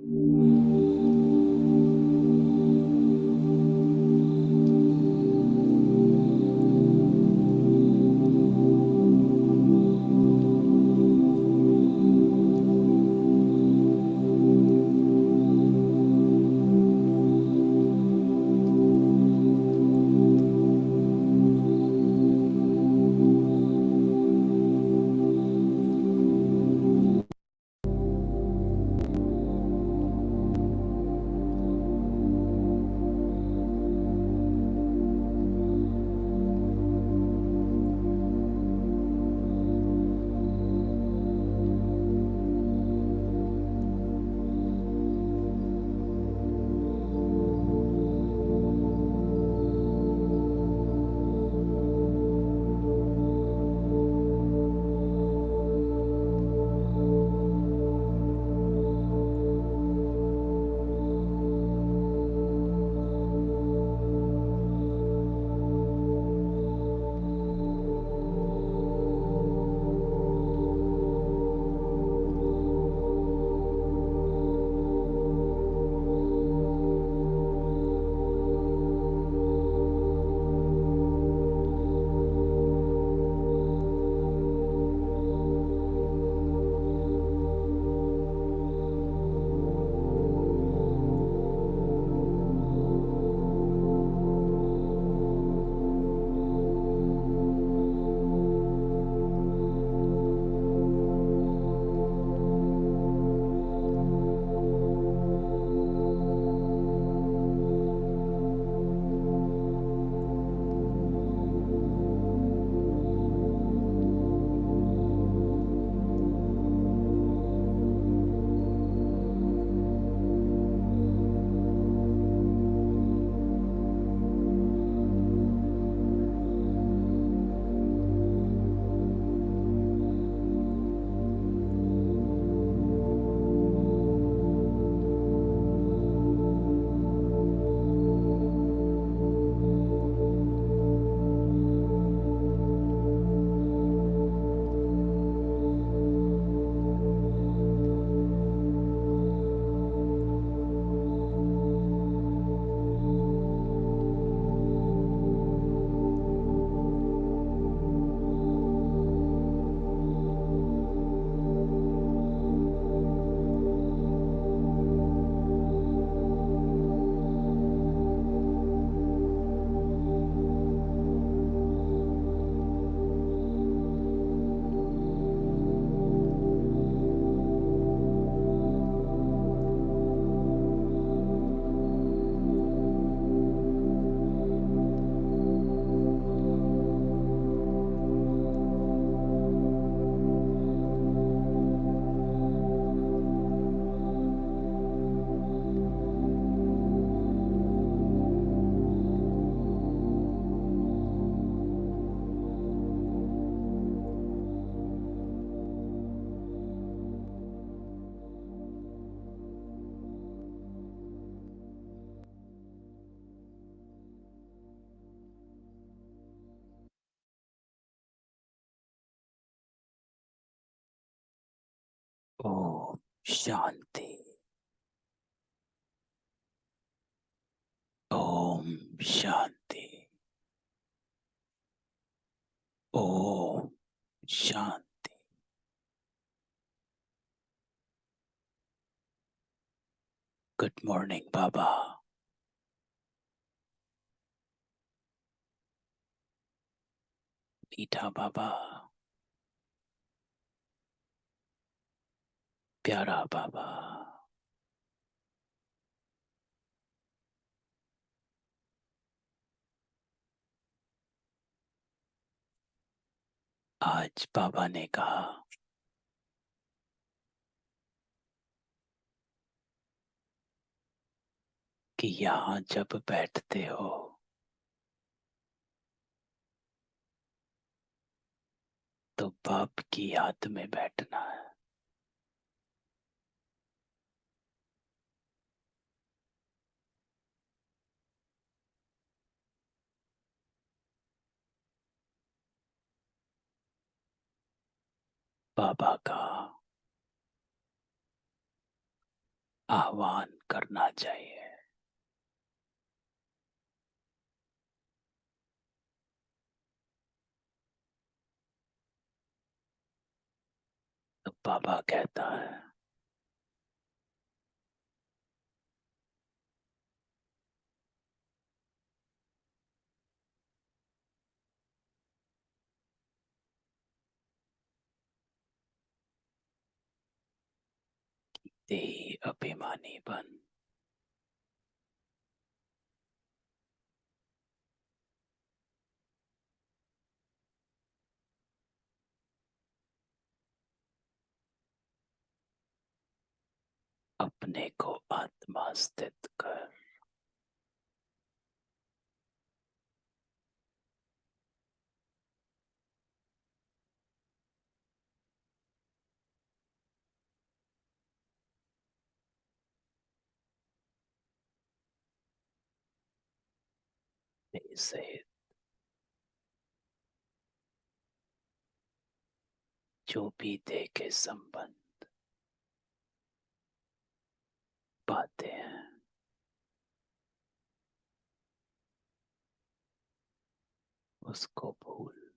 Om Shanti. Om Shanti. Om Shanti. Good morning बाबा। मीठा बाबा, प्यारा बाबा, आज बाबा ने कहा कि यहाँ जब बैठते हो तो बाप की याद में बैठना है। बाबा का आह्वान करना चाहिए। तो बाबा कहता है, देही अभिमानी बन। अपने को आत्मा स्थित कर। से जो भी देखे संबंध पाते हैं, उसको भूल।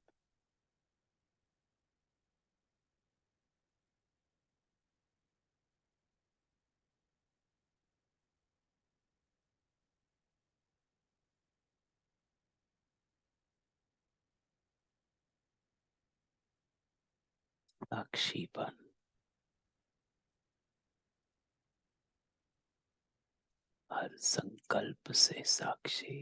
साक्षी बन। हर संकल्प से साक्षी।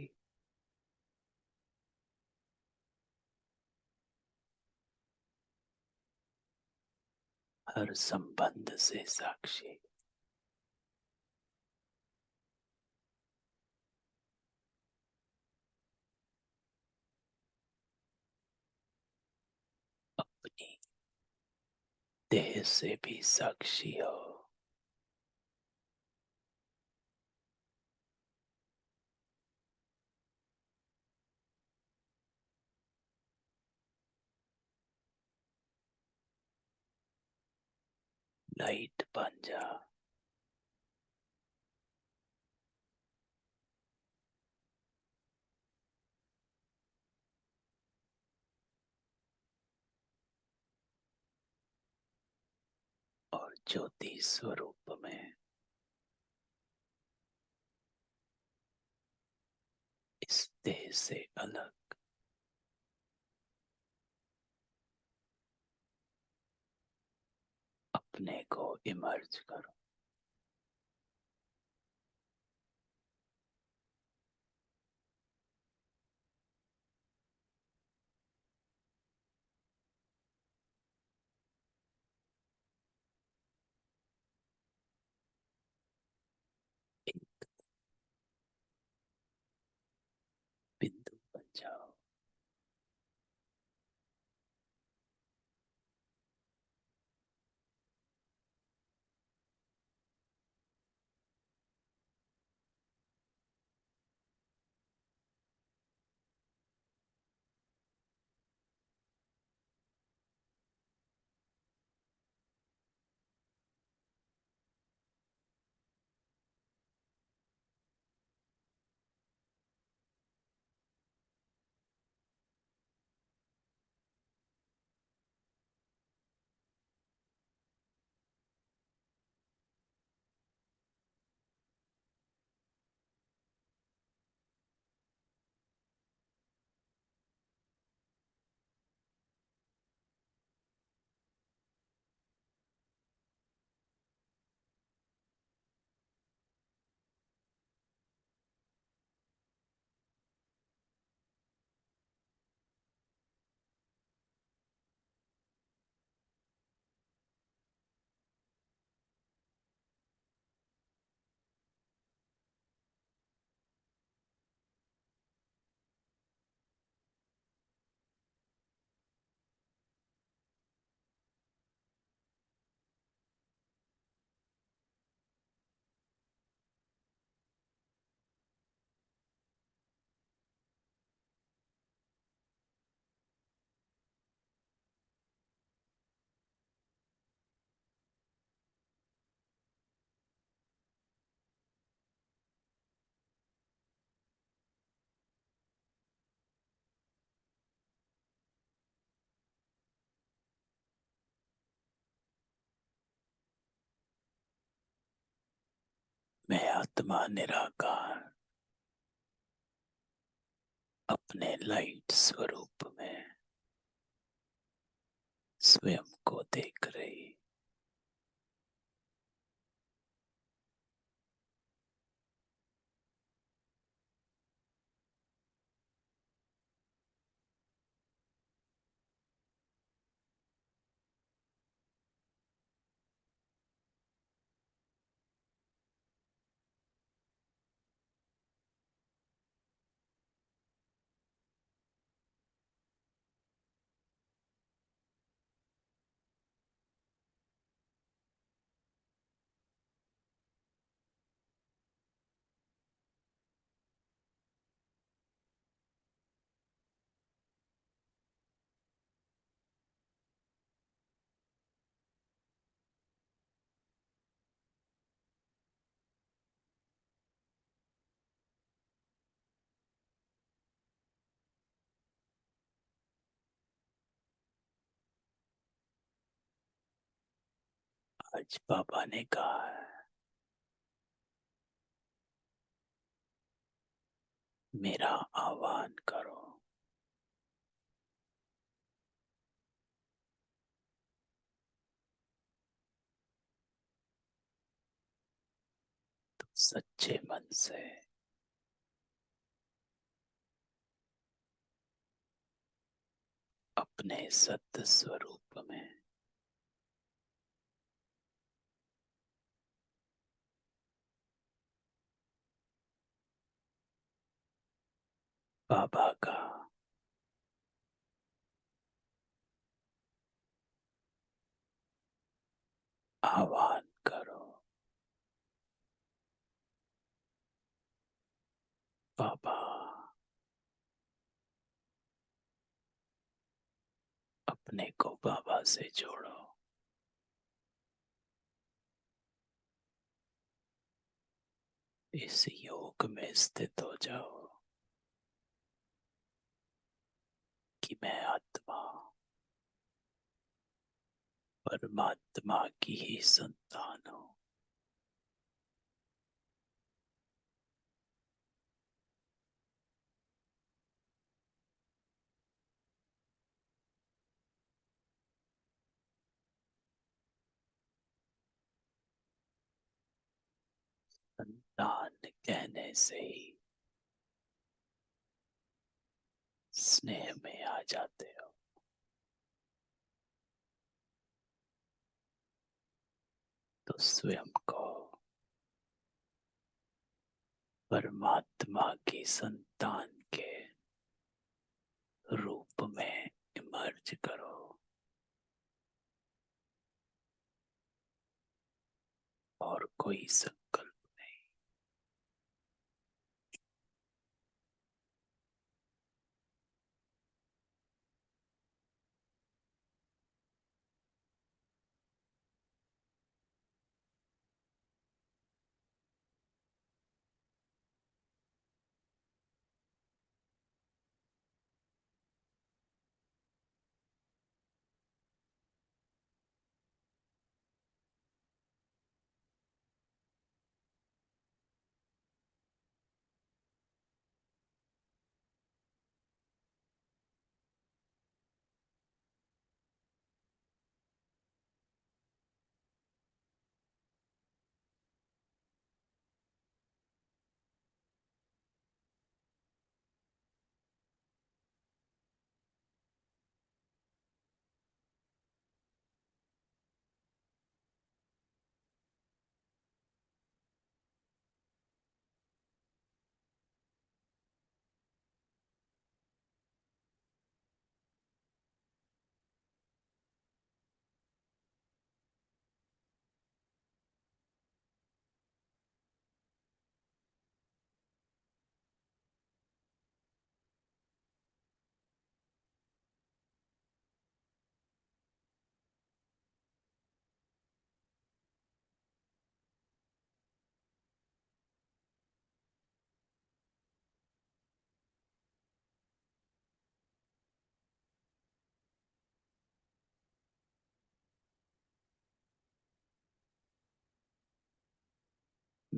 हर संबंध से साक्षी। अपनी देह से भी साक्षी हो। लाइट बन जा। और ज्योति स्वरूप में इस देह से अलग अपने को इमर्ज करो। एक बिंदु बन जाओ। मैं आत्मा निराकार अपने लाइट स्वरूप में स्वयं को देख रही। आज बाबा ने कहा है, मेरा आह्वान करो। सच्चे मन से अपने सत्य स्वरूप में बाबा का आह्वान करो। बाबा, अपने को बाबा से जोड़ो। इस योग में स्थित हो जाओ कि मैं आत्मा परमात्मा की ही संतान हूँ। संतान कहने से ही स्नेह में आ जाते हो। तो स्वयं को परमात्मा की संतान के रूप में इमर्ज करो। और कोई संकल्प नहीं।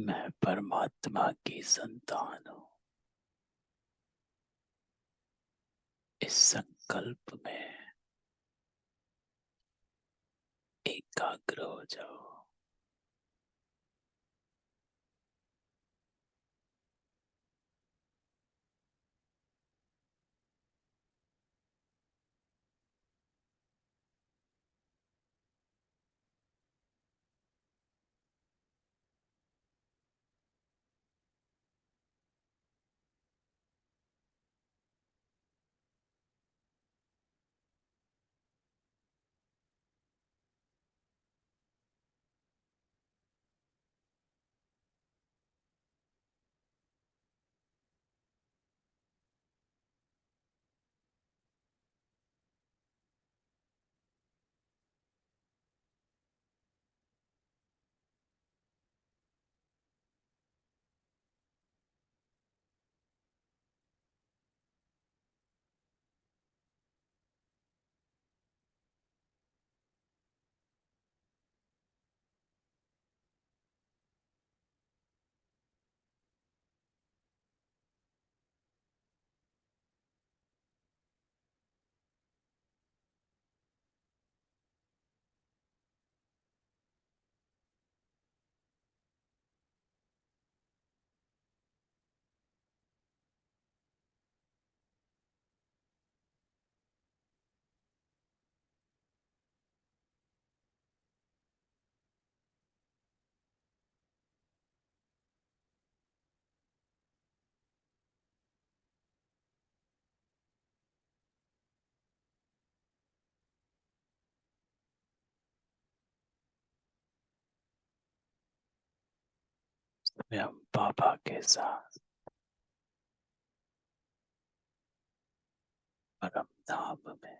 मैं परमात्मा की संतान हूँ। इस संकल्प में एकाग्र हो जाओ। स्वयं बाबा के साथ परम धाम में।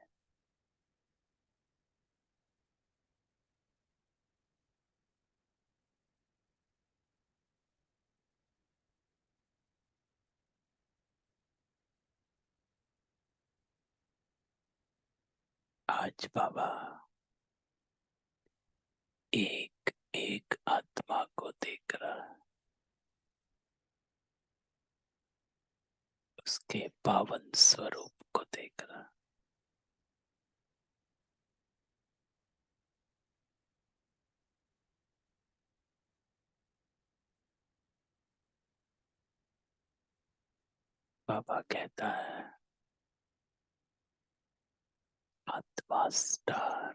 आज बाबा एक एक आत्मा को देख रहा है, उसके पावन स्वरूप को देख रहा है। बाबा कहता है, आत्मा स्टार,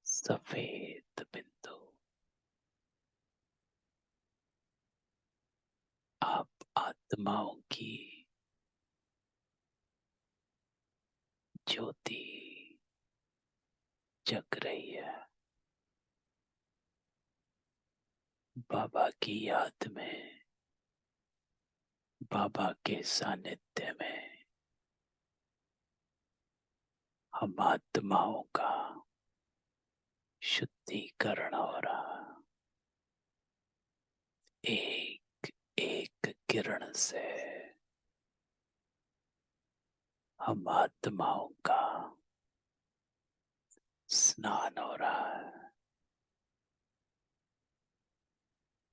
सफेद बिंदु। आप आत्माओं की ज्योति जग रही है। बाबा की याद में, बाबा के सानिध्य में हम आत्माओं का शुद्धिकरण हो रहा। एक एक किरण से हम आत्माओं का स्नान हो रहा है।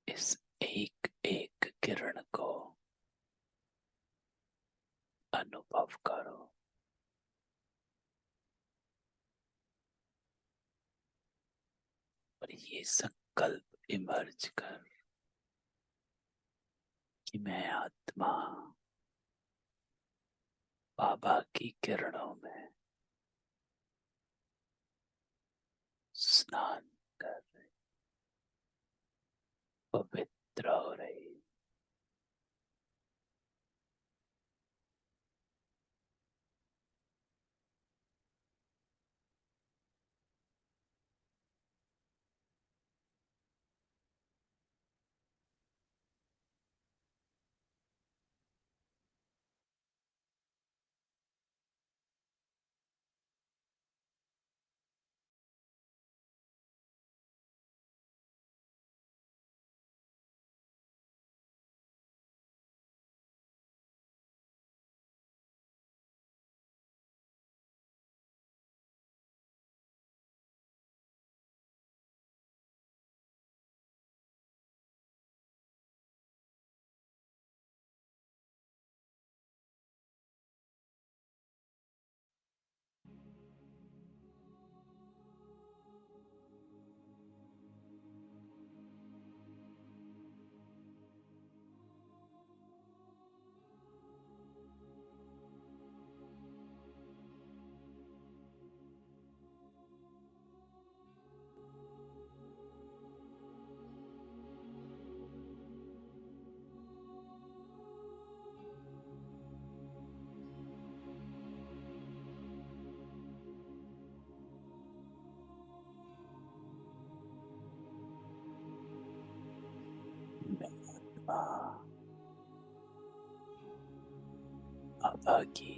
इस एक एक किरण को अनुभव करो। और ये संकल्प इमर्ज कर कि मैं आत्मा बाबा की किरणों में स्नान कर रही, पवित्र हो रही। माँ बाबा की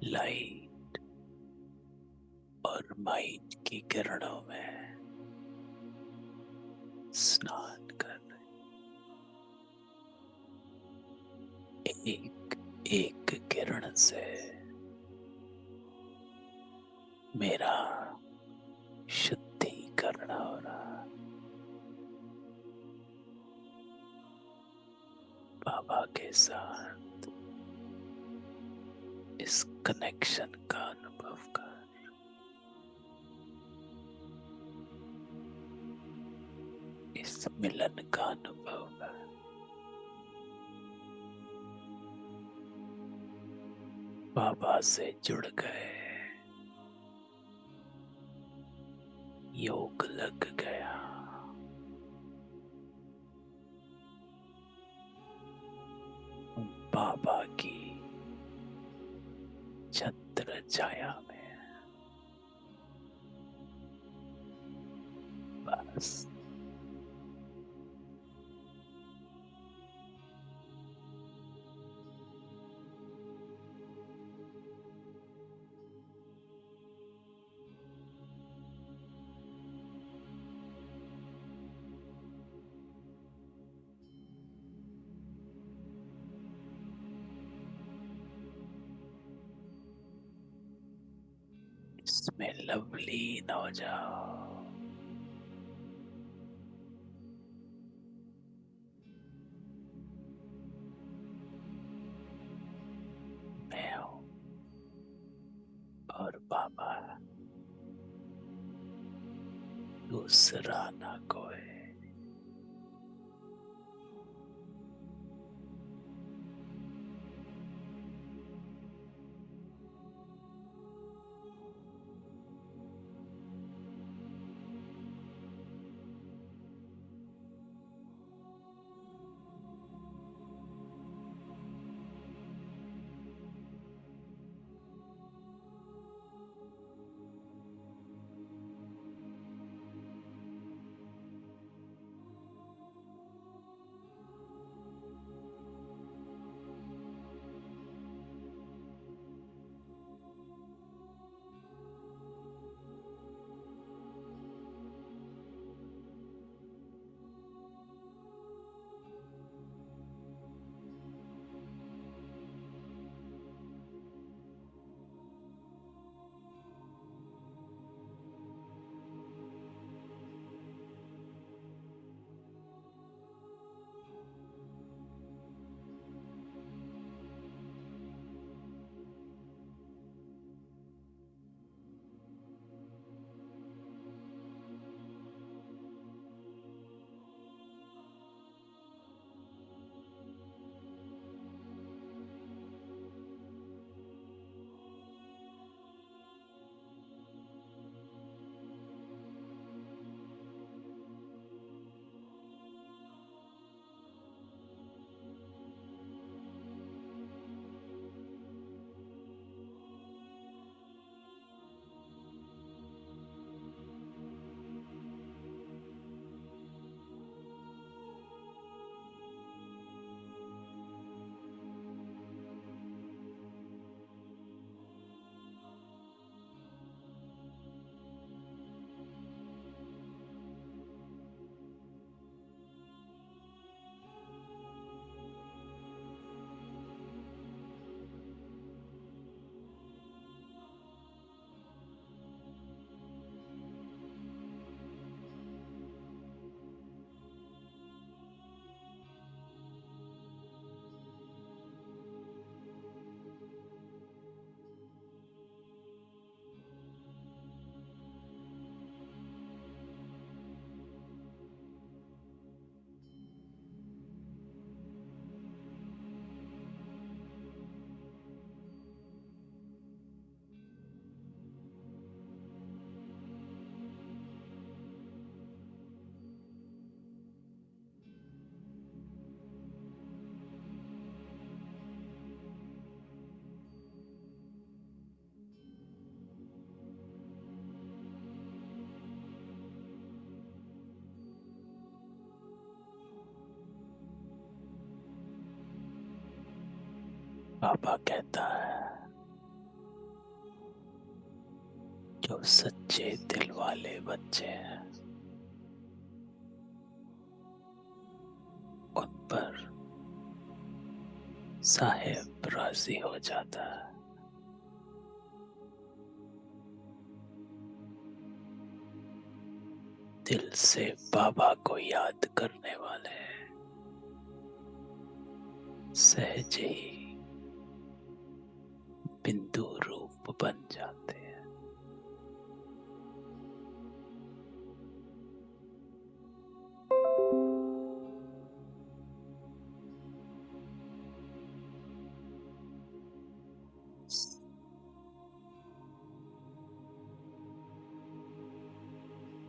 लाइट और माइट की किरणों में स्नान कर रहे। एक एक किरण से मेरा शुद्धिकरण हो रहा। बाबा के साथ इस कनेक्शन का अनुभव कर। इस मिलन का अनुभव कर। बाबा से जुड़ गए, योग लग गया। बाबा की छत्र छाया में बस इसमें लवलीन हो जाओ। मैं हूं और बाबा दूसरा ना कोई। पापा कहता है जो सच्चे दिल वाले बच्चे हैं उन पर साहेब राजी हो जाता है। दिल से बाबा को याद करने वाले सहज ही बिंदु रूप बन जाते हैं।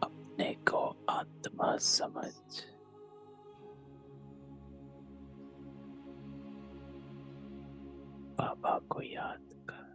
अपने को आत्मा समझ बाबा को याद कर।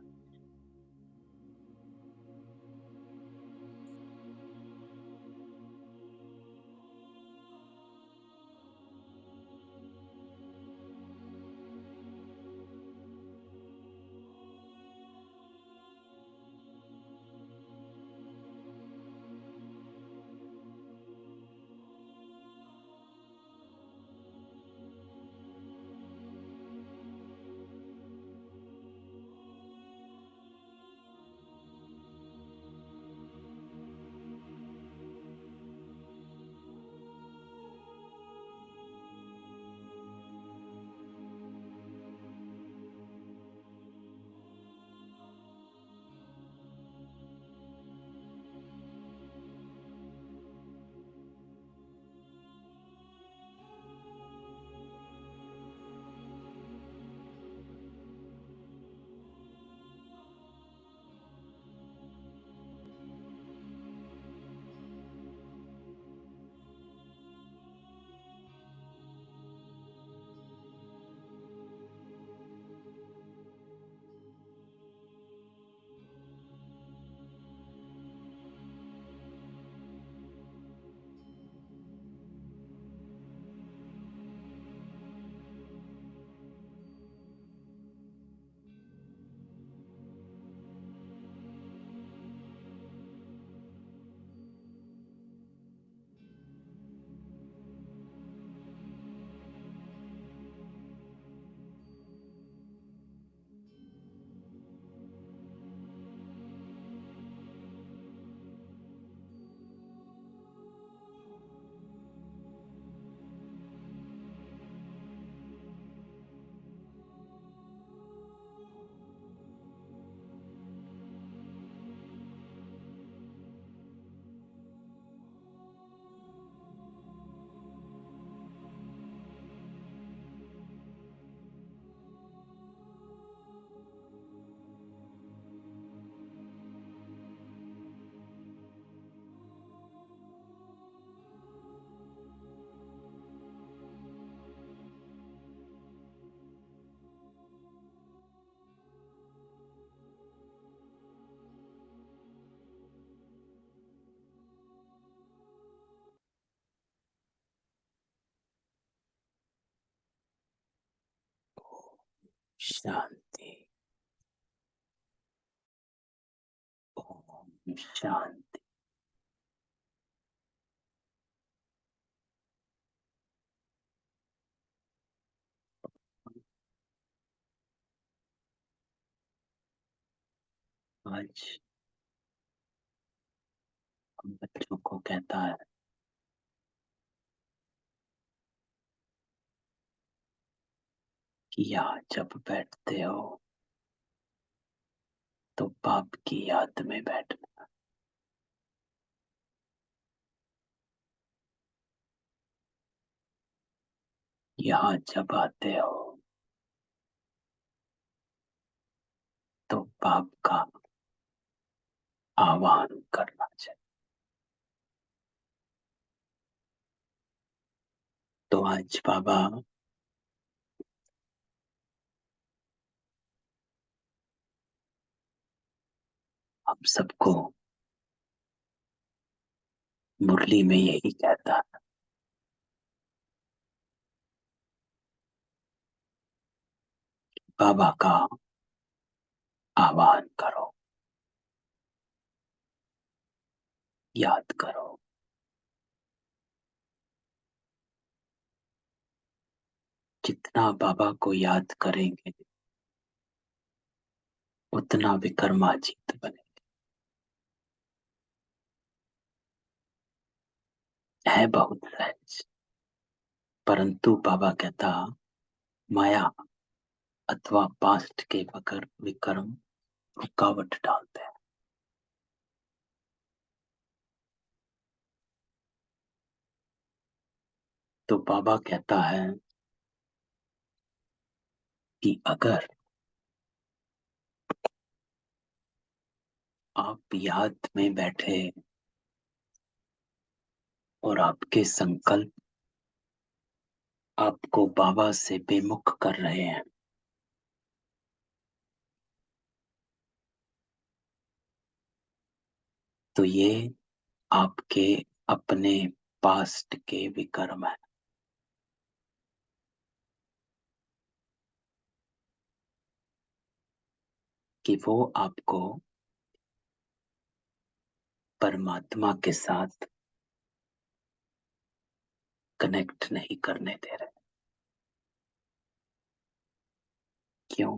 शांति। ओम शांति। आज हम बच्चों को कहता है कि यहाँ जब बैठते हो तो बाप की याद में बैठना। यहाँ जब आते हो तो बाप का आह्वान करना चाहिए। तो आज बाबा हम सबको मुरली में यही कहता है बाबा का आह्वान करो, याद करो। जितना बाबा को याद करेंगे उतना विक्रमाजीत बने। है बहुत सहज, परंतु बाबा कहता माया अथवा पास्ट के विक्रम रुकावट डालते हैं। तो बाबा कहता है कि अगर आप याद में बैठे और आपके संकल्प आपको बाबा से बेमुख कर रहे हैं, तो ये आपके अपने पास्ट के विक्रम है। कि वो आपको परमात्मा के साथ कनेक्ट नहीं करने दे रहे। क्यों?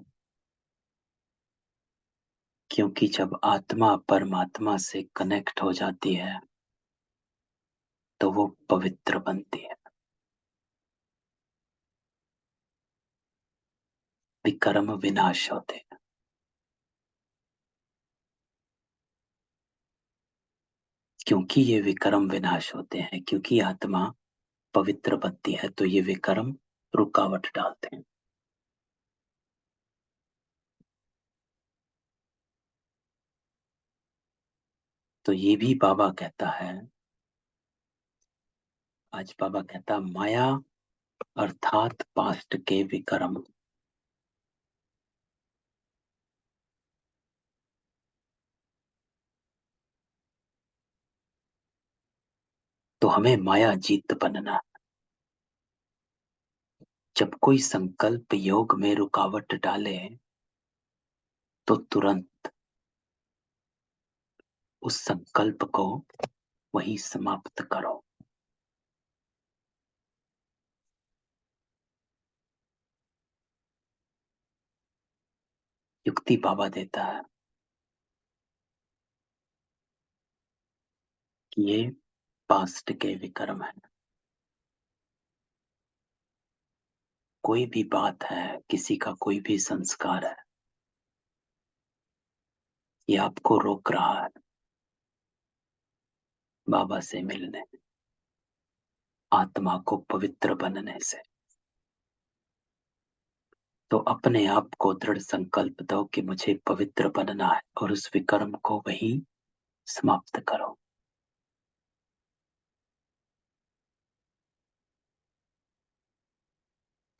क्योंकि जब आत्मा परमात्मा से कनेक्ट हो जाती है तो वो पवित्र बनती है। विक्रम विनाश होते हैं। क्योंकि ये विक्रम विनाश होते हैं, क्योंकि आत्मा पवित्र बनती है, तो ये विक्रम रुकावट डालते हैं। तो ये भी बाबा कहता है, आज बाबा कहता माया अर्थात पास्ट के विक्रम तो हमें माया जीत बनना है। जब कोई संकल्प योग में रुकावट डाले तो तुरंत उस संकल्प को वहीं समाप्त करो। युक्ति बाबा देता है कि ये पास्ट के विक्रम है। कोई भी बात है, किसी का कोई भी संस्कार है, ये आपको रोक रहा है बाबा से मिलने, आत्मा को पवित्र बनने से। तो अपने आप को दृढ़ संकल्प दो कि मुझे पवित्र बनना है और उस विक्रम को वहीं समाप्त करो।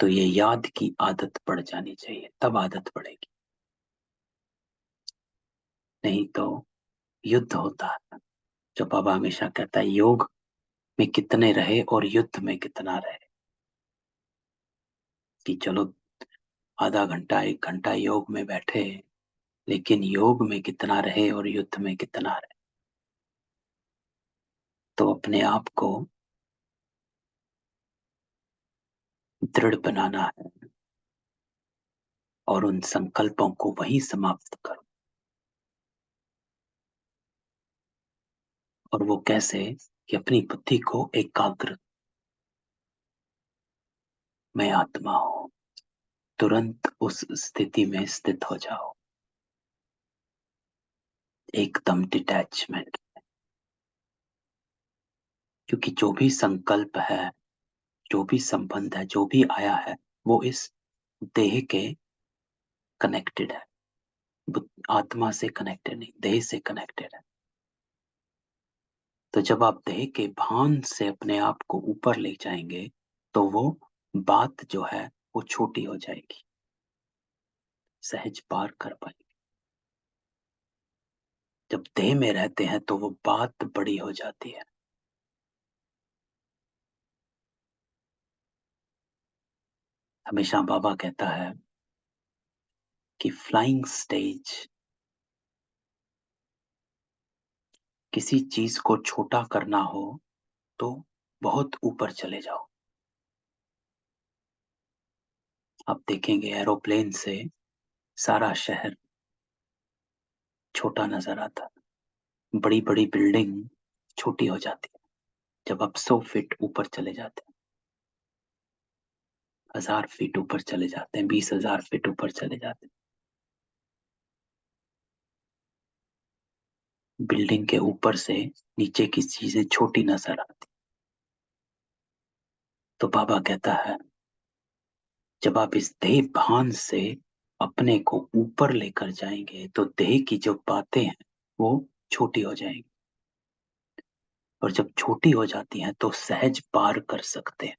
तो ये याद की आदत पड़ जानी चाहिए, तब आदत पड़ेगी। नहीं तो युद्ध होता है। जो बाबा हमेशा कहता है योग में कितने रहे और युद्ध में कितना रहे। कि चलो आधा घंटा 1 घंटा योग में बैठे, लेकिन योग में कितना रहे और युद्ध में कितना रहे। तो अपने आप को दृढ़ बनाना है और उन संकल्पों को वहीं समाप्त करो। और वो कैसे? कि अपनी बुद्धि को एकाग्र, मैं आत्मा हूं, तुरंत उस स्थिति में स्थित हो जाओ, एकदम डिटैचमेंट। क्योंकि जो भी संकल्प है, जो भी संबंध है, जो भी आया है, वो इस देह के कनेक्टेड है। आत्मा से कनेक्टेड नहीं, देह से कनेक्टेड है। तो जब आप देह के भान से अपने आप को ऊपर ले जाएंगे तो वो बात जो है वो छोटी हो जाएगी, सहज पार कर पाएंगे। जब देह में रहते हैं तो वो बात बड़ी हो जाती है। हमेशा बाबा कहता है कि फ्लाइंग स्टेज, किसी चीज को छोटा करना हो तो बहुत ऊपर चले जाओ। आप देखेंगे एरोप्लेन से सारा शहर छोटा नजर आता है, बड़ी बड़ी बिल्डिंग छोटी हो जाती है जब आप 100 फीट ऊपर चले जाते हैं, 1000 फीट ऊपर चले जाते हैं, 20,000 फीट ऊपर चले जाते हैं, बिल्डिंग के ऊपर से नीचे की चीजें छोटी नजर आती। तो बाबा कहता है जब आप इस देह भान से अपने को ऊपर लेकर जाएंगे तो देह की जो बातें हैं वो छोटी हो जाएंगी, और जब छोटी हो जाती हैं तो सहज पार कर सकते हैं।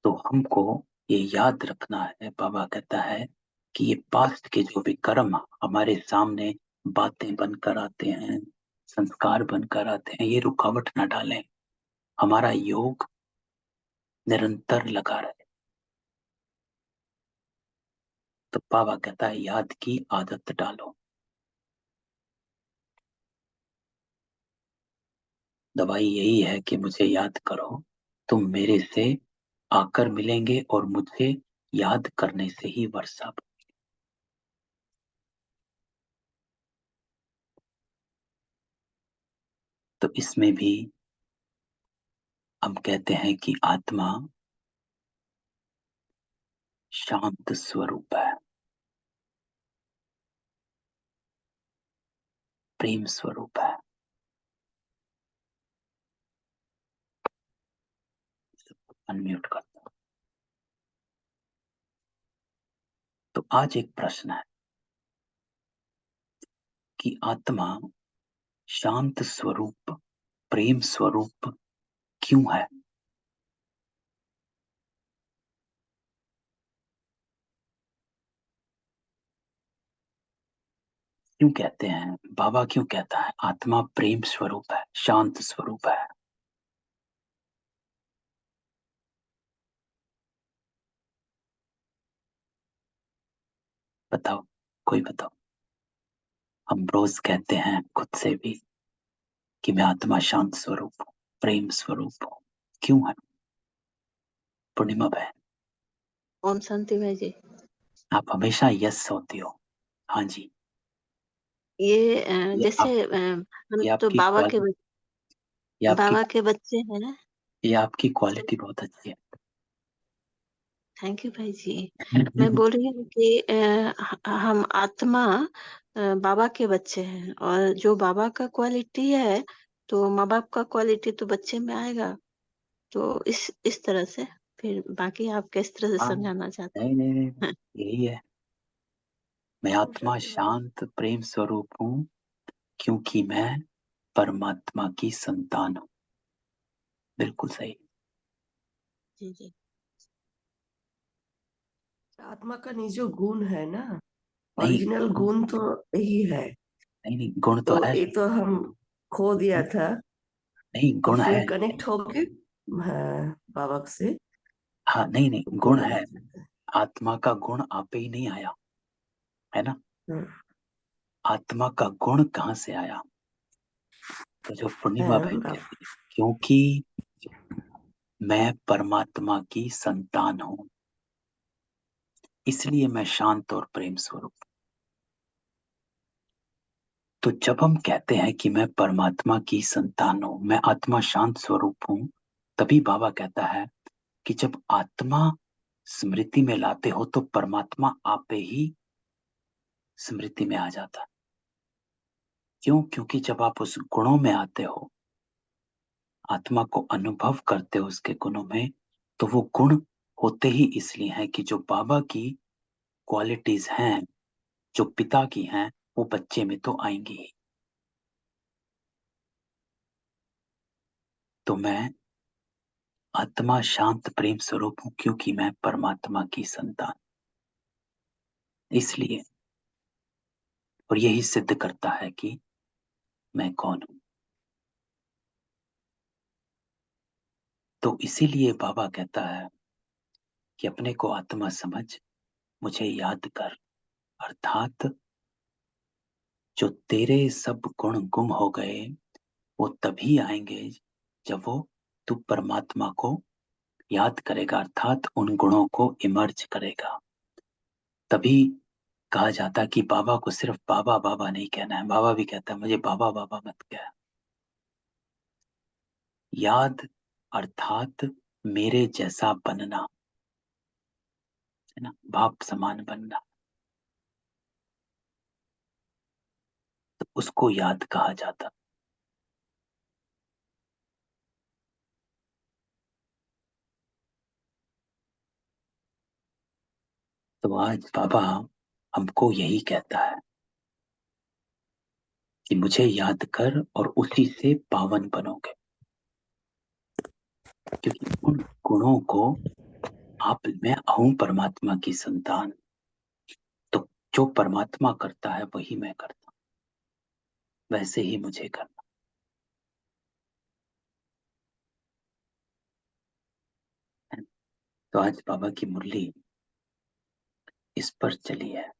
तो हमको ये याद रखना है, बाबा कहता है कि ये पास्ट के जो भी कर्म हमारे सामने बातें बनकर आते हैं, संस्कार बनकर आते हैं, ये रुकावट ना डालें, हमारा योग निरंतर लगा रहे। तो बाबा कहता है याद की आदत डालो। दवाई यही है कि मुझे याद करो, तुम मेरे से आकर मिलेंगे और मुझे याद करने से ही वर्षा। तो इसमें भी हम कहते हैं कि आत्मा शांत स्वरूप है, प्रेम स्वरूप है। अनम्यूट करता हूं। तो आज एक प्रश्न है कि आत्मा शांत स्वरूप, प्रेम स्वरूप क्यों है? क्यों कहते हैं, बाबा क्यों कहता है आत्मा प्रेम स्वरूप है, शांत स्वरूप है? बताओ, कोई बताओ। हम रोज कहते हैं खुद से भी कि मैं आत्मा शांत स्वरूप हूँ, प्रेम स्वरूप हूँ। क्यों है? पूर्णिमा बहन, ओम शांति भाई जी। आप हमेशा यस होती हो। हाँ जी। ये ये जैसे आप, हम ये तो आपकी क्वालिटी, ये आपकी बाबा के बच्चे हैं। ये आपकी क्वालिटी बहुत अच्छी है। थैंक यू भाई जी। मैं बोल रही हूँ कि हम आत्मा बाबा के बच्चे हैं, और जो बाबा का क्वालिटी है तो माँ बाप का क्वालिटी तो बच्चे में आएगा। तो इस तरह से फिर बाकी आप किस तरह से हाँ, समझाना चाहते नहीं नहीं नहीं, हैं? यही है। मैं आत्मा शांत प्रेम स्वरूप हूँ क्योंकि मैं परमात्मा की संतान हूँ। बिल्कुल सही। जी जी। आत्मा का निज गुण है ना, नहीं, ओरिजिनल गुण तो यही है। नहीं नहीं, गुण तो तो है। ये तो हम खो दिया था, नहीं, तो गुण है। फिर कनेक्ट हो गए बाबा से, हाँ, नहीं नहीं, तो गुण गुण आ है। जाता है। आत्मा का गुण आपे ही नहीं आया, है ना? हाँ, आत्मा का गुण कहाँ से आया? तो जो पूर्णिमा बहन हाँ, कहती है क्योंकि मैं परमात्मा की संतान हूँ, इसलिए मैं शांत और प्रेम स्वरूप। तो जब हम कहते हैं कि मैं परमात्मा की संतान हूं, मैं आत्मा शांत स्वरूप हूं, तभी बाबा कहता है कि जब आत्मा स्मृति में लाते हो तो परमात्मा आपे ही स्मृति में आ जाता है। क्यों? क्योंकि जब आप उस गुणों में आते हो, आत्मा को अनुभव करते हो उसके गुणों में, तो वो गुण होते ही इसलिए हैं कि जो बाबा की क्वालिटीज हैं, जो पिता की हैं, वो बच्चे में तो आएंगी ही। तो मैं आत्मा शांत प्रेम स्वरूप हूं क्योंकि मैं परमात्मा की संतान, इसलिए। और यही सिद्ध करता है कि मैं कौन हूं। तो इसीलिए बाबा कहता है कि अपने को आत्मा समझ, मुझे याद कर, अर्थात जो तेरे सब गुण गुम हो गए वो तभी आएंगे जब तू परमात्मा को याद करेगा, अर्थात उन गुणों को इमर्ज करेगा। तभी कहा जाता है कि बाबा को सिर्फ बाबा बाबा नहीं कहना है। बाबा भी कहता है मुझे बाबा बाबा मत कह। याद अर्थात मेरे जैसा बनना, है ना, बाप समान बनना, तो उसको याद कहा जाता। तो आज बाबा हमको यही कहता है कि मुझे याद कर और उसी से पावन बनोगे, क्योंकि उन गुणों को आप, मैं हूं परमात्मा की संतान, तो जो परमात्मा करता है वही मैं करता हूं, वैसे ही मुझे करना है। तो आज बाबा की मुरली इस पर चली है।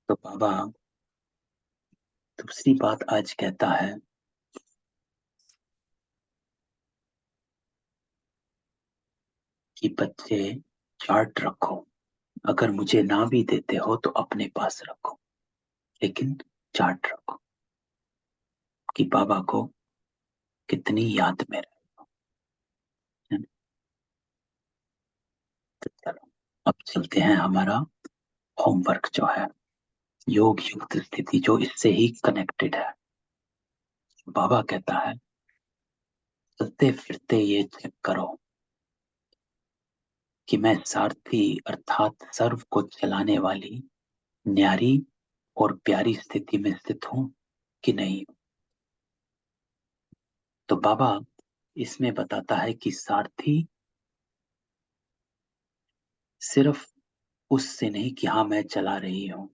तो बाबा दूसरी बात आज कहता है कि बच्चे चार्ट रखो, अगर मुझे ना भी देते हो तो अपने पास रखो, लेकिन चार्ट रखो कि बाबा को कितनी याद में रहे। है ना? तो चलो अब चलते हैं हमारा होमवर्क जो है, योग युक्त स्थिति, जो इससे ही कनेक्टेड है। बाबा कहता है चलते फिरते ये चेक करो कि मैं सारथी अर्थात सर्व को चलाने वाली न्यारी और प्यारी स्थिति में स्थित हूं कि नहीं। तो बाबा इसमें बताता है कि सारथी सिर्फ उससे नहीं कि हाँ मैं चला रही हूं,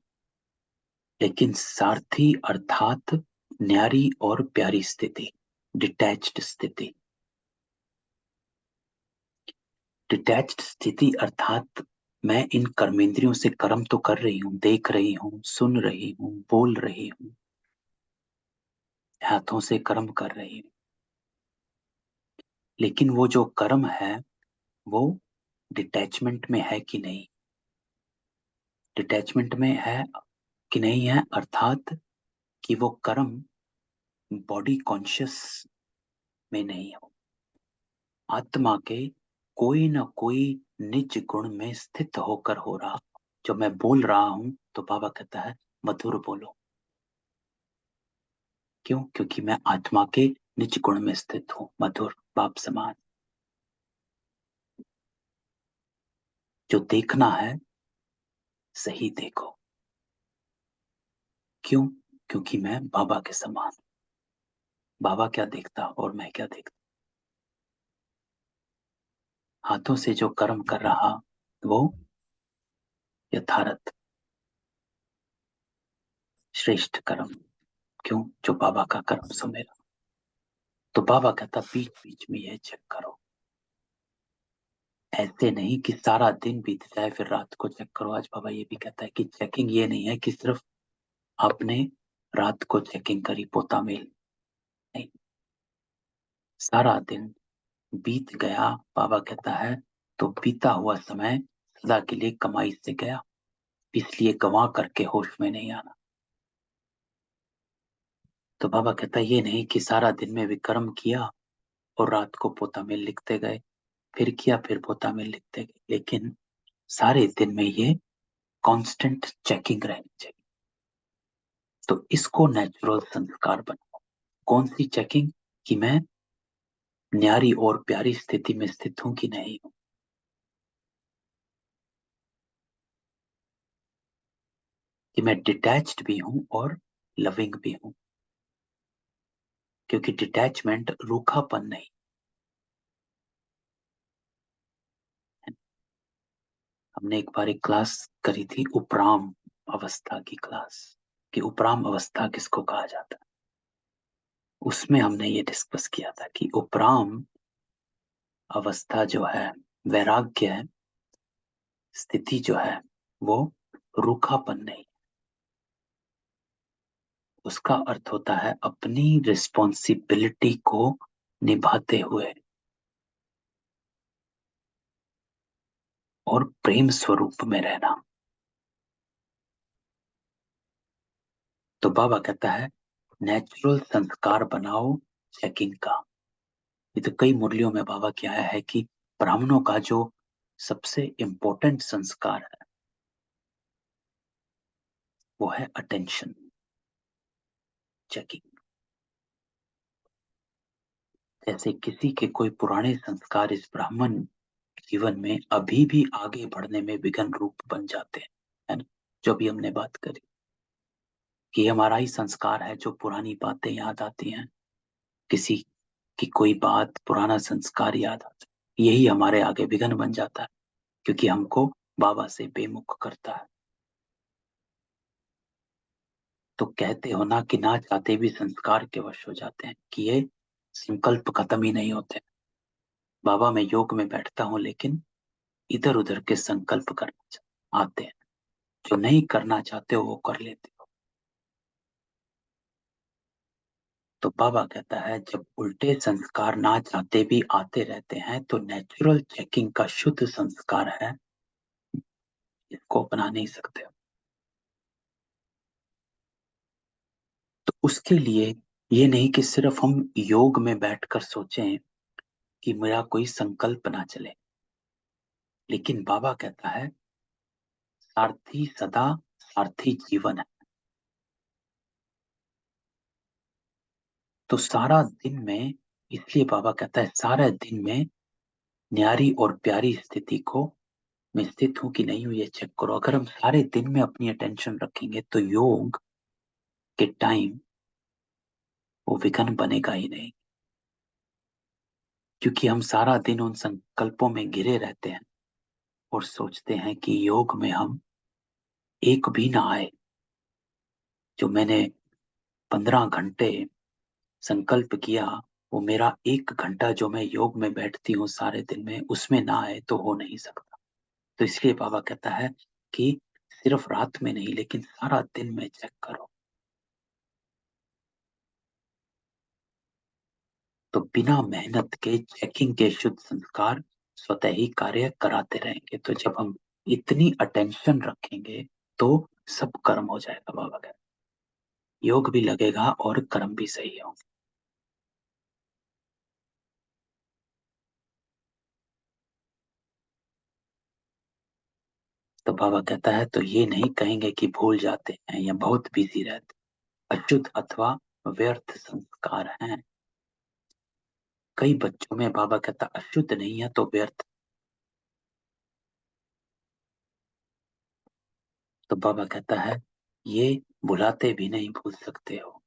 लेकिन सारथी अर्थात न्यारी और प्यारी स्थिति, डिटैच्ड स्थिति। डिटैच्ड स्थिति अर्थात मैं इन कर्मेंद्रियों से कर्म तो कर रही हूं, देख रही हूं, सुन रही हूं, बोल रही हूं, हाथों से कर्म कर रही हूं, लेकिन वो जो कर्म है वो डिटैचमेंट में है कि नहीं, डिटैचमेंट में है कि नहीं है, अर्थात कि वो कर्म बॉडी कॉन्शियस में नहीं हो, आत्मा के कोई ना कोई निज गुण में स्थित होकर हो रहा। जो मैं बोल रहा हूं तो बाबा कहता है मधुर बोलो, क्यों? क्योंकि मैं आत्मा के निज गुण में स्थित हूं, मधुर, बाप समान। जो देखना है सही देखो, क्यों? क्योंकि मैं बाबा के समान। बाबा क्या देखता और मैं क्या देखता? हाथों से जो कर्म कर रहा वो यथार्थ श्रेष्ठ कर्म, क्यों? जो बाबा का कर्म सो मेरा। तो बाबा कहता बीच बीच में ये चेक करो, ऐसे नहीं कि सारा दिन बीत जाए फिर रात को चेक करो। आज बाबा ये भी कहता है कि चेकिंग ये नहीं है कि सिर्फ आपने रात को चेकिंग करी, पोता मेल नहीं, सारा दिन बीत गया। बाबा कहता है तो बीता हुआ समय सदा के लिए कमाई से गया, इसलिए गंवा करके होश में नहीं आना। तो बाबा कहता है ये नहीं कि सारा दिन में विक्रम किया और रात को पोता मेल लिखते गए, फिर किया फिर पोता मेल लिखते गए, लेकिन सारे दिन में ये कांस्टेंट चेकिंग रहनी चाहिए। तो इसको नेचुरल संस्कार बनाओ। कौन सी चेकिंग? कि मैं न्यारी और प्यारी स्थिति में स्थित हूं कि नहीं हूं, कि मैं डिटैच्ड भी हूं और लविंग भी हूं, क्योंकि डिटैचमेंट रूखापन नहीं है। हमने एक बार एक क्लास करी थी उपराम अवस्था की क्लास, कि उपराम अवस्था किसको कहा जाता है। उसमें हमने ये डिस्कस किया था कि उपराम अवस्था जो है, वैराग्य है, स्थिति जो है, वो रूखापन नहीं, उसका अर्थ होता है अपनी रिस्पॉन्सिबिलिटी को निभाते हुए और प्रेम स्वरूप में रहना। तो बाबा कहता है नेचुरल संस्कार बनाओ चेकिंग का। ये तो कई मुरलियों में बाबा क्या है कि ब्राह्मणों का जो सबसे इंपॉर्टेंट संस्कार है वो है अटेंशन चेकिंग। जैसे किसी के कोई पुराने संस्कार इस ब्राह्मण जीवन में अभी भी आगे बढ़ने में विघ्न रूप बन जाते हैं, है ना। जो भी हमने बात करी कि हमारा ही संस्कार है, जो पुरानी बातें याद आती हैं, किसी की कोई बात, पुराना संस्कार याद आता है, यही हमारे आगे विघ्न बन जाता है, क्योंकि हमको बाबा से बेमुख करता है। तो कहते हो ना कि ना चाहते भी संस्कार के वश हो जाते हैं, कि ये संकल्प खत्म ही नहीं होते। बाबा मैं योग में बैठता हूँ लेकिन इधर उधर के संकल्प करना आते हैं, जो नहीं करना चाहते हो वो कर लेते हो। तो बाबा कहता है जब उल्टे संस्कार ना चाहते भी आते रहते हैं तो नेचुरल चेकिंग का शुद्ध संस्कार है, इसको अपना नहीं सकते हो। तो उसके लिए ये नहीं कि सिर्फ हम योग में बैठकर सोचें कि मेरा कोई संकल्प ना चले, लेकिन बाबा कहता है सारथी सदा सारथी जीवन है। तो सारा दिन में, इसलिए बाबा कहता है सारा दिन में न्यारी और प्यारी स्थिति को मैं स्थित हूं कि नहीं हूं ये चेक करो। अगर हम सारे दिन में अपनी अटेंशन रखेंगे तो योग के टाइम वो विघ्न बनेगा ही नहीं, क्योंकि हम सारा दिन उन संकल्पों में घिरे रहते हैं और सोचते हैं कि योग में हम एक भी ना आए। जो मैंने 15 घंटे संकल्प किया, वो मेरा 1 घंटा जो मैं योग में बैठती हूँ सारे दिन में, उसमें ना आए तो हो नहीं सकता। तो इसलिए बाबा कहता है कि सिर्फ रात में नहीं लेकिन सारा दिन में चेक करो। तो बिना मेहनत के चेकिंग के शुद्ध संस्कार स्वतः ही कार्य कराते रहेंगे। तो जब हम इतनी अटेंशन रखेंगे तो सब कर्म हो जाएगा। बाबा कहते योग भी लगेगा और कर्म भी सही होंगे। तो बाबा कहता है तो ये नहीं कहेंगे कि भूल जाते हैं या बहुत बिजी रहते, अशुद्ध अथवा व्यर्थ संस्कार हैं। कई बच्चों में बाबा कहता अशुद्ध नहीं है तो व्यर्थ। तो बाबा कहता है ये भुलाते भी नहीं भूल सकते हो,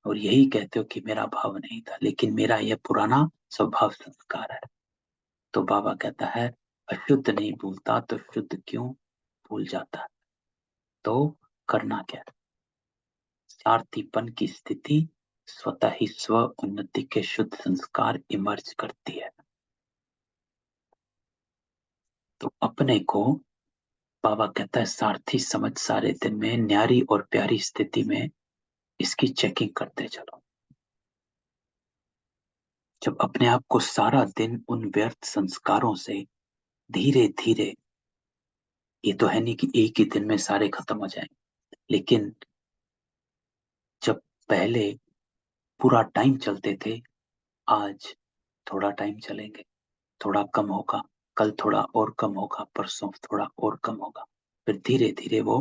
और यही कहते हो कि मेरा भाव नहीं था, लेकिन मेरा यह पुराना स्वभाव संस्कार है। तो बाबा कहता है अशुद्ध नहीं भूलता तो शुद्ध क्यों भूल जाता है। तो करना क्या है, स्वार्थीपन की स्थिति स्वतः ही स्व उन्नति के शुद्ध संस्कार इमर्ज करती है। तो अपने को बाबा कहता है सारथी समझ सारे दिन में न्यारी और प्यारी स्थिति में इसकी चेकिंग करते चलो। जब अपने आप को सारा दिन उन व्यर्थ संस्कारों से धीरे धीरे, ये तो है नहीं कि एक ही दिन में सारे खत्म हो जाएं, लेकिन जब पहले पूरा टाइम चलते थे, आज थोड़ा टाइम चलेंगे, थोड़ा कम होगा, कल थोड़ा और कम होगा, परसों थोड़ा और कम होगा, फिर धीरे धीरे वो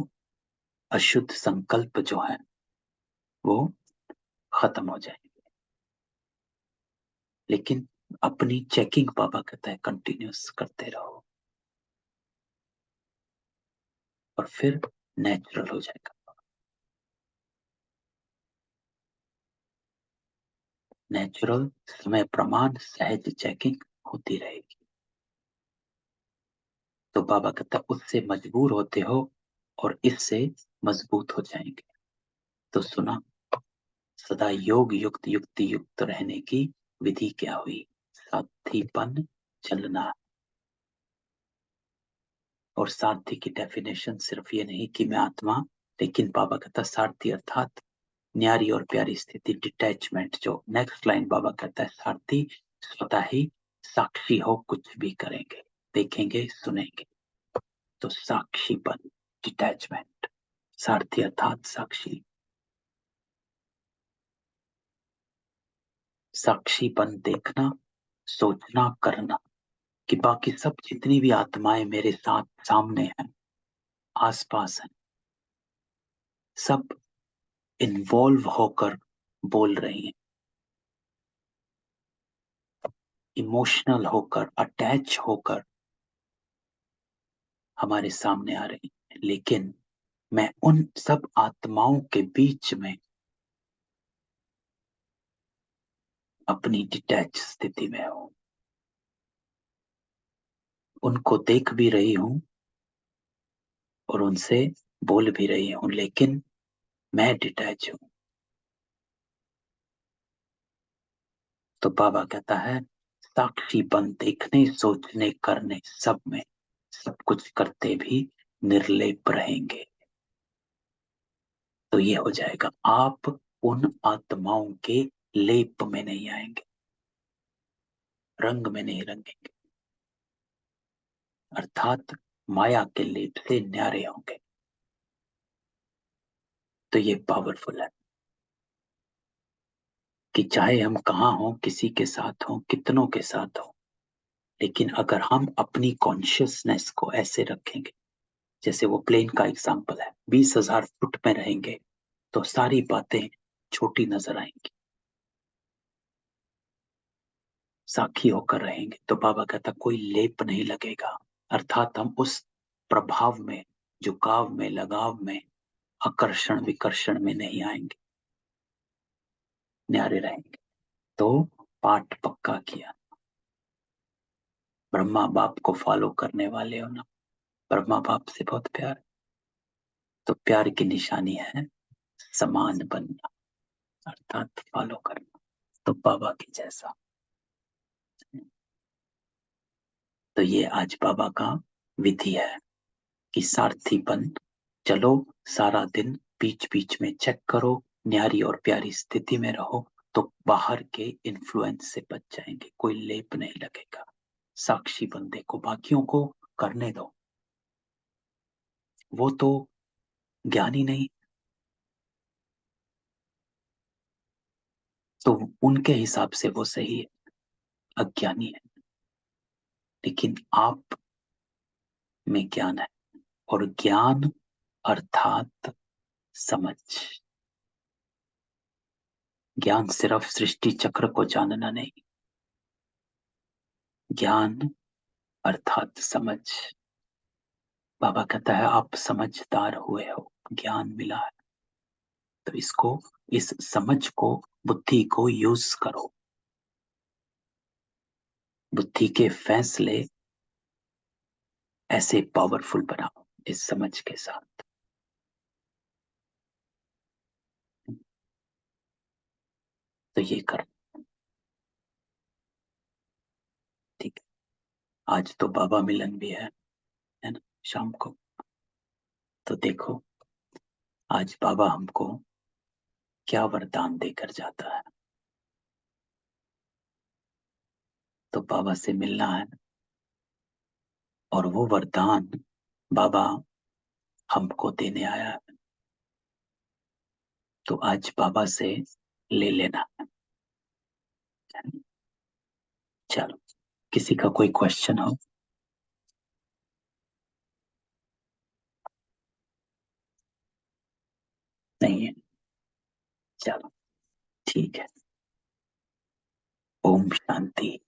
अशुद्ध संकल्प जो है वो खत्म हो जाएंगे। लेकिन अपनी चेकिंग बाबा कहता है कंटिन्यूस करते रहो और फिर नेचुरल हो जाएगा। नेचुरल समय प्रमाण सहज चेकिंग होती रहेगी। तो बाबा कहता है उससे मजबूर होते हो और इससे मजबूत हो जाएंगे। तो सुना, सदा योग युक्त युक्ति युक्त रहने की विधि क्या हुई? साथीपन चलना। और सारथी की डेफिनेशन सिर्फ ये नहीं कि मैं आत्मा, लेकिन बाबा कहता सारथी अर्थात न्यारी और प्यारी स्थिति, डिटैचमेंट। जो नेक्स्ट लाइन बाबा कहता है, सारथी स्वतः ही साक्षी हो, कुछ भी करेंगे, देखेंगे, सुनेंगे। तो साक्षीपन, डिटैचमेंट, सारथी अर्थात साक्षी। साक्षीपन देखना, सोचना, करना कि बाकी सब जितनी भी आत्माएं मेरे साथ सामने हैं, आसपास हैं, सब इन्वॉल्व होकर बोल रही हैं, इमोशनल होकर, अटैच होकर हमारे सामने आ रही हैं। लेकिन मैं उन सब आत्माओं के बीच में अपनी डिटैच स्थिति में हूं, उनको देख भी रही हूं और उनसे बोल भी रही हूं, लेकिन मैं डिटैच हूं। तो बाबा कहता है साक्षीपन देखने, सोचने, करने, सब में सब कुछ करते भी निर्लेप रहेंगे। तो ये हो जाएगा, आप उन आत्माओं के लेप में नहीं आएंगे, रंग में नहीं रंगेंगे, अर्थात माया के लेप से न्यारे होंगे। तो ये पावरफुल है कि चाहे हम कहाँ हों, किसी के साथ हों, कितनों के साथ हों, लेकिन अगर हम अपनी कॉन्शियसनेस को ऐसे रखेंगे, जैसे वो प्लेन का एग्जाम्पल है, 20,000 फुट में रहेंगे तो सारी बातें छोटी नजर आएंगी। साक्षी होकर रहेंगे तो बाबा कहता कोई लेप नहीं लगेगा, अर्थात हम उस प्रभाव में, झुकाव में, लगाव में, आकर्षण विकर्षण में नहीं आएंगे, न्यारे रहेंगे। तो पाठ पक्का किया, ब्रह्मा बाप को फॉलो करने वाले हो ना, ब्रह्मा बाप से बहुत प्यार, तो प्यार की निशानी है समान बनना, अर्थात फॉलो करना, तो बाबा की जैसा। तो ये आज बाबा का विधि है कि सारथीपन चलो, सारा दिन बीच बीच में चेक करो, न्यारी और प्यारी स्थिति में रहो, तो बाहर के इन्फ्लुएंस से बच जाएंगे, कोई लेप नहीं लगेगा। साक्षी बंदे को, बाकियों को करने दो, वो तो ज्ञानी नहीं, तो उनके हिसाब से वो सही है, अज्ञानी है, लेकिन आप में ज्ञान है, और ज्ञान अर्थात समझ। ज्ञान सिर्फ सृष्टि चक्र को जानना नहीं, ज्ञान अर्थात समझ। बाबा कहता है आप समझदार हुए हो, ज्ञान मिला है, तो इसको, इस समझ को, बुद्धि को यूज करो, बुद्धि के फैसले ऐसे पावरफुल बनाओ इस समझ के साथ। तो ये कर, ठीक है। आज तो बाबा मिलन भी है ना, शाम को। तो देखो आज बाबा हमको क्या वरदान देकर जाता है। तो बाबा से मिलना है, और वो वरदान बाबा हमको देने आया है, तो आज बाबा से ले लेना है। चलो, किसी का कोई क्वेश्चन हो? नहीं है? चलो ठीक है। ओम शांति।